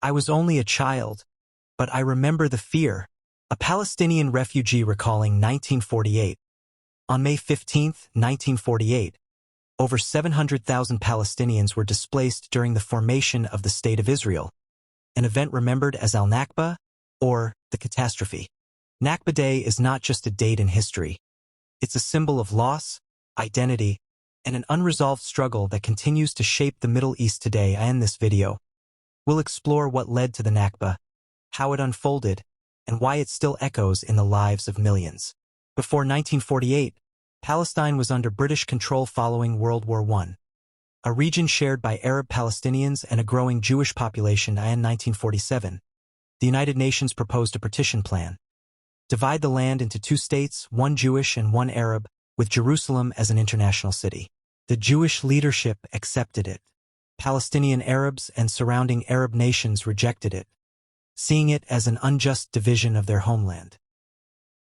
I was only a child, but I remember the fear. A Palestinian refugee recalling 1948. On May 15, 1948, over 700,000 Palestinians were displaced during the formation of the State of Israel, an event remembered as Al-Nakba, or the catastrophe. Nakba Day is not just a date in history. It's a symbol of loss, identity, and an unresolved struggle that continues to shape the Middle East today. In this video, we'll explore what led to the Nakba, how it unfolded, and why it still echoes in the lives of millions. Before 1948, Palestine was under British control following World War I. A region shared by Arab Palestinians and a growing Jewish population. In 1947, the United Nations proposed a partition plan. Divide the land into two states, one Jewish and one Arab, with Jerusalem as an international city. The Jewish leadership accepted it. Palestinian Arabs and surrounding Arab nations rejected it, seeing it as an unjust division of their homeland.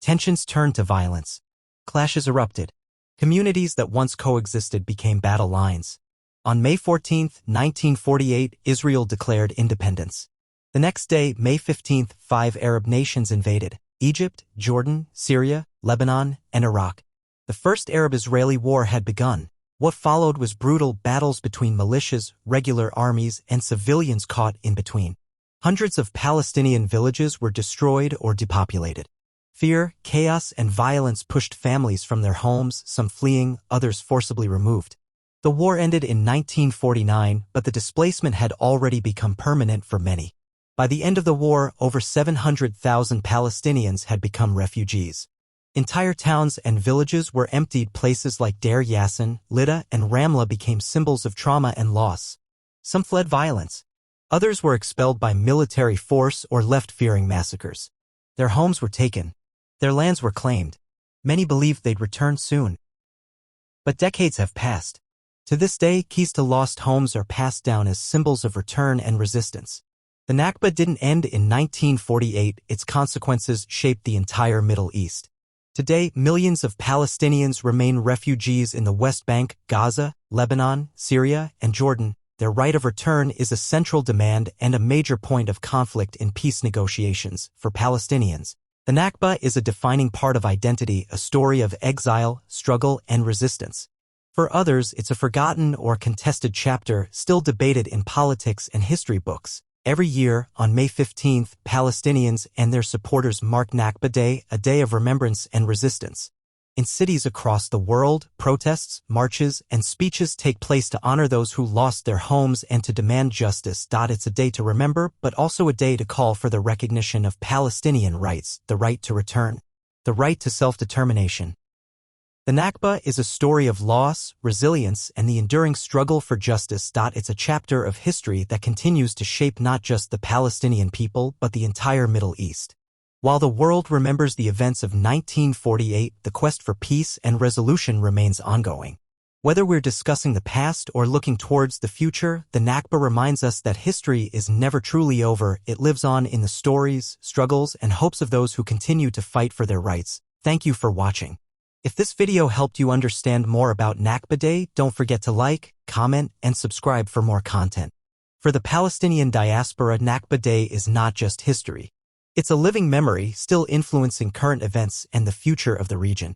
Tensions turned to violence. Clashes erupted. Communities that once coexisted became battle lines. On May 14, 1948, Israel declared independence. The next day, May 15, 5 Arab nations invaded: Egypt, Jordan, Syria, Lebanon, and Iraq. The First Arab-Israeli War had begun. What followed was brutal battles between militias, regular armies, and civilians caught in between. Hundreds of Palestinian villages were destroyed or depopulated. Fear, chaos, and violence pushed families from their homes, some fleeing, others forcibly removed. The war ended in 1949, but the displacement had already become permanent for many. By the end of the war, over 700,000 Palestinians had become refugees. Entire towns and villages were emptied. Places like Deir Yassin, Lydda, and Ramla became symbols of trauma and loss. Some fled violence. Others were expelled by military force or left fearing massacres. Their homes were taken. Their lands were claimed. Many believed they'd return soon. But decades have passed. To this day, keys to lost homes are passed down as symbols of return and resistance. The Nakba didn't end in 1948. Its consequences shaped the entire Middle East. Today, millions of Palestinians remain refugees in the West Bank, Gaza, Lebanon, Syria, and Jordan. Their right of return is a central demand and a major point of conflict in peace negotiations. For Palestinians, the Nakba is a defining part of identity, a story of exile, struggle, and resistance. For others, it's a forgotten or contested chapter still debated in politics and history books. Every year, on May 15th, Palestinians and their supporters mark Nakba Day, a day of remembrance and resistance. In cities across the world, protests, marches, and speeches take place to honor those who lost their homes and to demand justice. It's a day to remember, but also a day to call for the recognition of Palestinian rights, the right to return, the right to self-determination. The Nakba is a story of loss, resilience, and the enduring struggle for justice. It's a chapter of history that continues to shape not just the Palestinian people but the entire Middle East. While the world remembers the events of 1948, the quest for peace and resolution remains ongoing. Whether we're discussing the past or looking towards the future, the Nakba reminds us that history is never truly over. It lives on in the stories, struggles, and hopes of those who continue to fight for their rights. Thank you for watching. If this video helped you understand more about Nakba Day, don't forget to like, comment, and subscribe for more content. For the Palestinian diaspora, Nakba Day is not just history. It's a living memory still influencing current events and the future of the region.